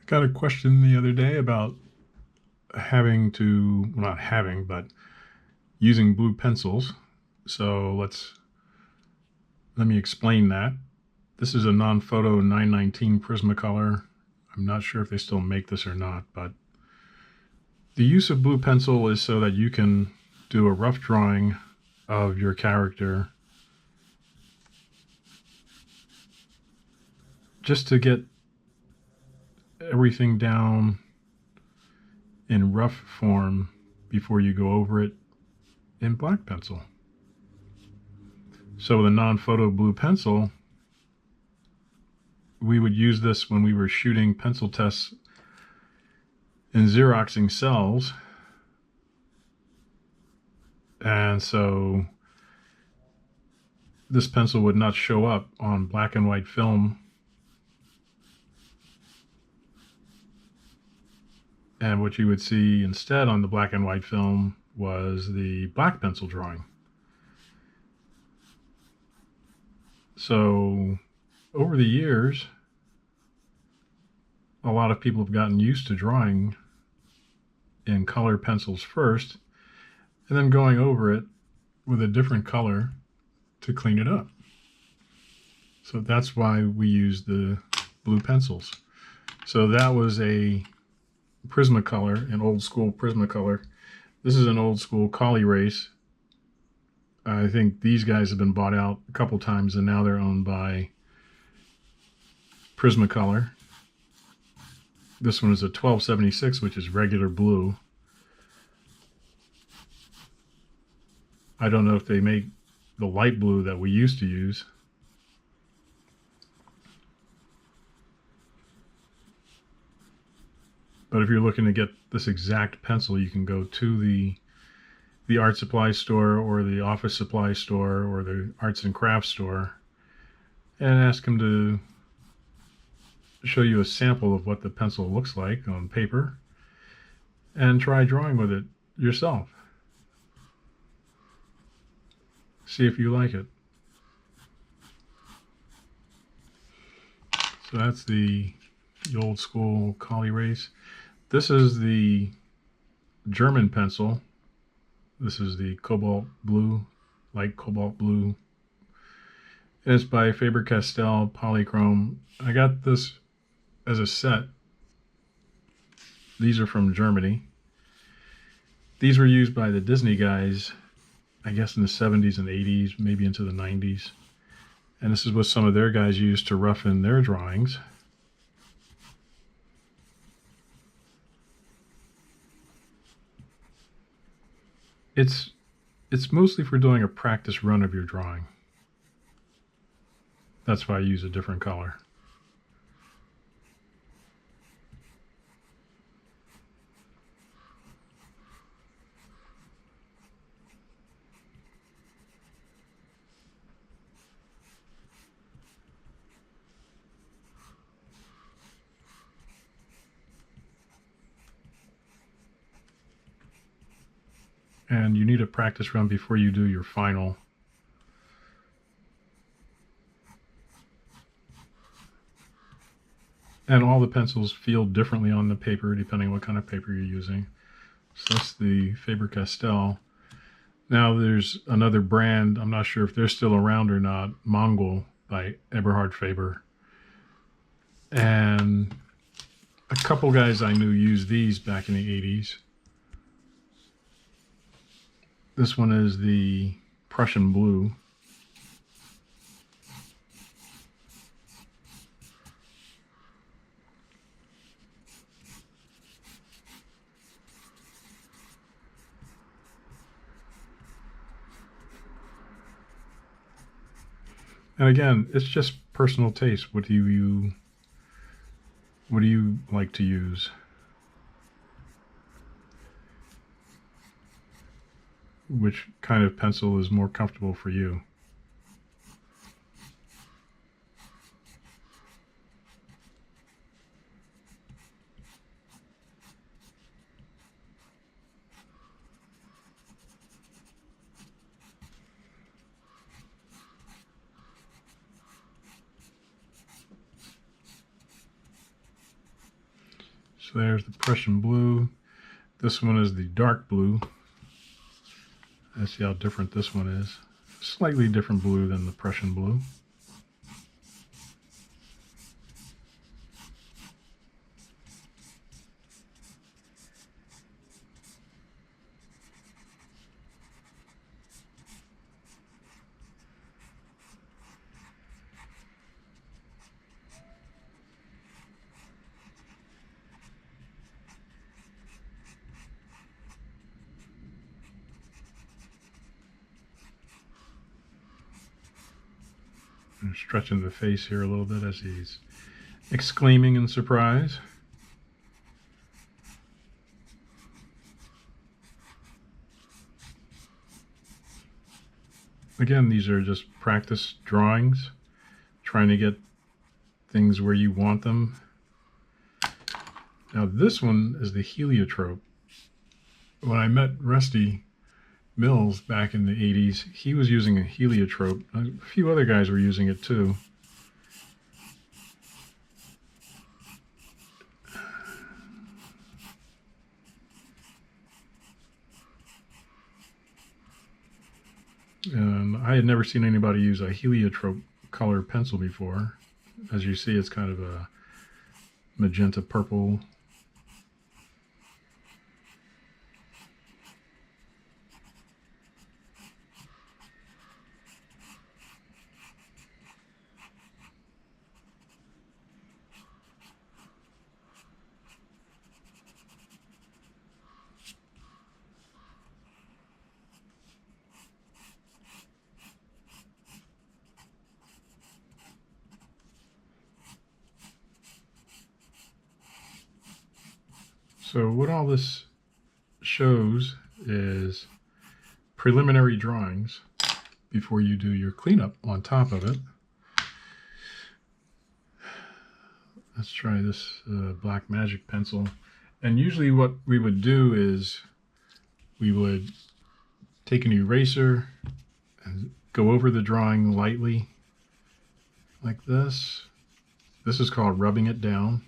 Got a question the other day about having to, well, not having, but using blue pencils. So let me explain that. This is a non-photo 919 Prismacolor. I'm not sure if they still make this or not, but the use of blue pencil is so that you can do a rough drawing of your character just to get everything down in rough form before you go over it in black pencil. So with a non-photo blue pencil, we would use this when we were shooting pencil tests and Xeroxing cells. And so this pencil would not show up on black and white film. And what you would see instead on the black and white film was the black pencil drawing. So over the years, a lot of people have gotten used to drawing in color pencils first, and then going over it with a different color to clean it up. So that's why we use the blue pencils. So that was a Prismacolor, an old school Prismacolor. This is an old school Col-Erase. I think these guys have been bought out a couple times and now they're owned by Prismacolor. This one is a 1276, which is regular blue. I don't know if they make the light blue that we used to use. But if you're looking to get this exact pencil, you can go to the art supply store or the office supply store or the arts and crafts store and ask them to show you a sample of what the pencil looks like on paper and try drawing with it yourself. See if you like it. So that's the old school Col-Erase. This is the German pencil. This is the cobalt blue, light cobalt blue. And it's by Faber-Castell Polychrome. I got this as a set. These are from Germany. These were used by the Disney guys, I guess in the 70s and 80s, maybe into the 90s. And this is what some of their guys used to roughen their drawings. It's mostly for doing a practice run of your drawing. That's why I use a different color. And you need a practice run before you do your final. And all the pencils feel differently on the paper depending on what kind of paper you're using. So that's the Faber-Castell. Now there's another brand, I'm not sure if they're still around or not, Mongol by Eberhard Faber. And a couple guys I knew used these back in the 80s. This one is the Prussian blue. And again, it's just personal taste. What do you like to use? Which kind of pencil is more comfortable for you? So there's the Prussian blue. This one is the dark blue. Let's see how different this one is. Slightly different blue than the Prussian blue. I'm stretching the face here a little bit as he's exclaiming in surprise. Again, these are just practice drawings, trying to get things where you want them. Now this one is the heliotrope. When I met Rusty Mills back in the 80s, he was using a heliotrope. A few other guys were using it too. And I had never seen anybody use a heliotrope color pencil before. As you see, it's kind of a magenta purple. So what all this shows is preliminary drawings before you do your cleanup on top of it. Let's try this black magic pencil. And usually what we would do is we would take an eraser and go over the drawing lightly like this. This is called rubbing it down.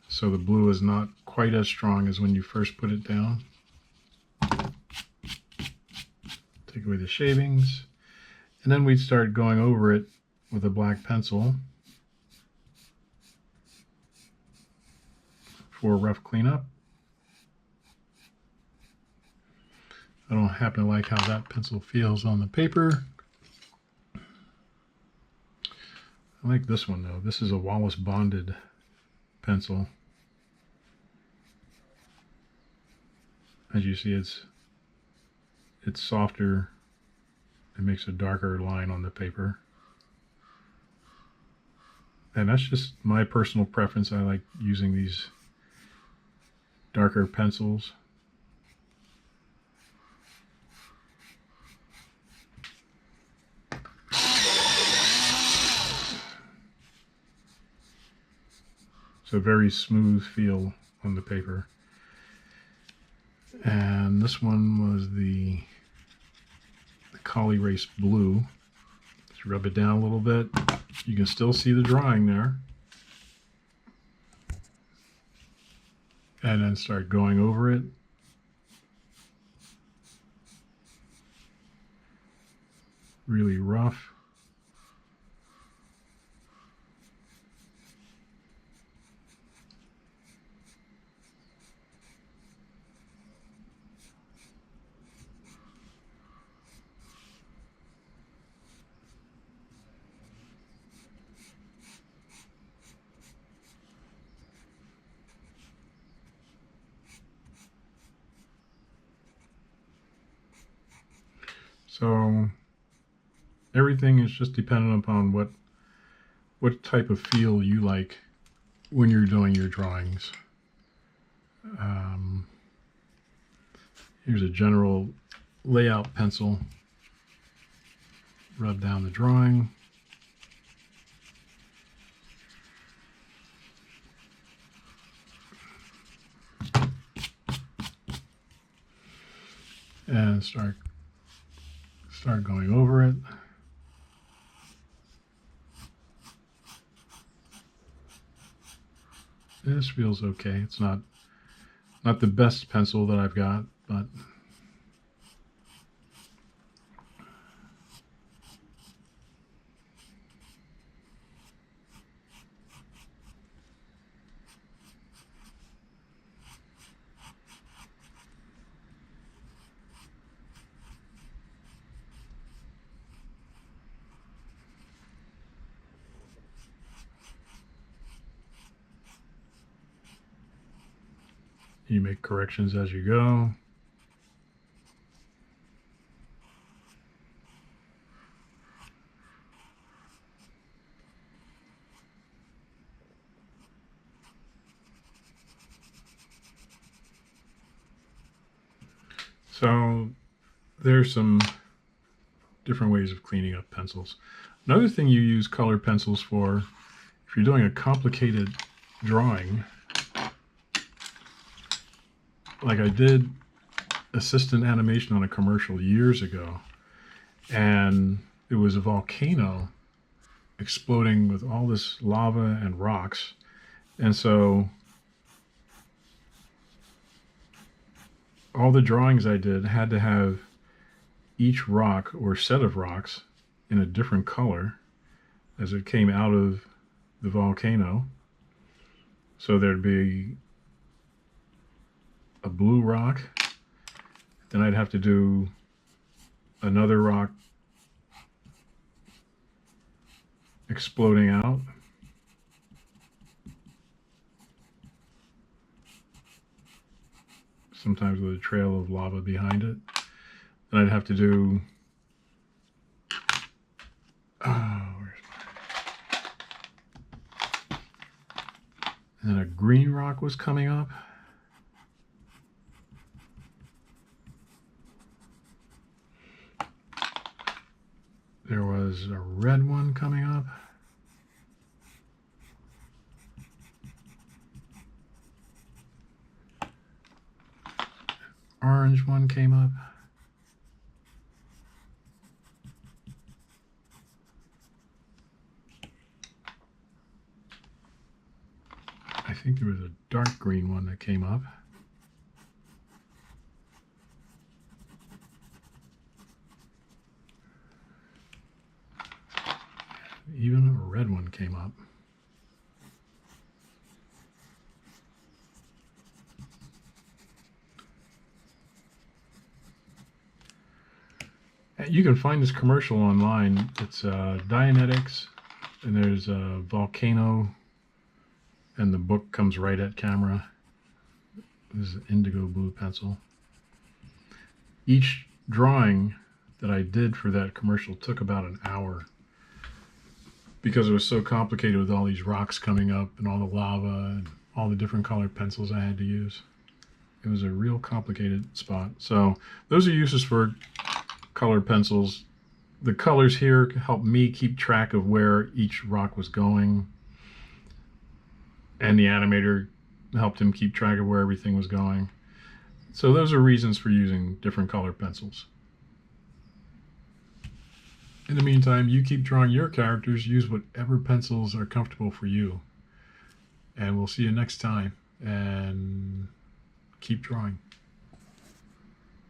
So the blue is not quite as strong as when you first put it down. Take away the shavings. And then we'd start going over it with a black pencil for a rough cleanup. I don't happen to like how that pencil feels on the paper. I like this one though. This is a Wallace bonded pencil. As you see, it's softer. It makes a darker line on the paper. And that's just my personal preference. I like using these darker pencils. It's a very smooth feel on the paper. And this one was the Col-Erase blue. Just rub it down a little bit. You can still see the drawing there. And then start going over it. Really rough. So everything is just dependent upon what type of feel you like when you're doing your drawings. Here's a general layout pencil. Rub down the drawing. And start going over it. This feels okay. It's not the best pencil that I've got, but you make corrections as you go. So there's some different ways of cleaning up pencils. Another thing you use color pencils for, if you're doing a complicated drawing, like I did assistant animation on a commercial years ago, and it was a volcano exploding with all this lava and rocks, and so all the drawings I did had to have each rock or set of rocks in a different color as it came out of the volcano. So there'd be a blue rock, then I'd have to do another rock exploding out, sometimes with a trail of lava behind it. Then I'd have to do and a green rock was coming up. There was a red one coming up. Orange one came up. I think there was a dark green one that came up. Even a red one came up. You can find this commercial online. It's Dianetics, and there's a volcano, and the book comes right at camera. This is an indigo blue pencil. Each drawing that I did for that commercial took about an hour because it was so complicated with all these rocks coming up and all the lava and all the different colored pencils I had to use. It was a real complicated spot. So those are uses for colored pencils. The colors here help me keep track of where each rock was going, and the animator helped him keep track of where everything was going. So those are reasons for using different colored pencils. In the meantime, you keep drawing your characters, use whatever pencils are comfortable for you. And we'll see you next time, and keep drawing.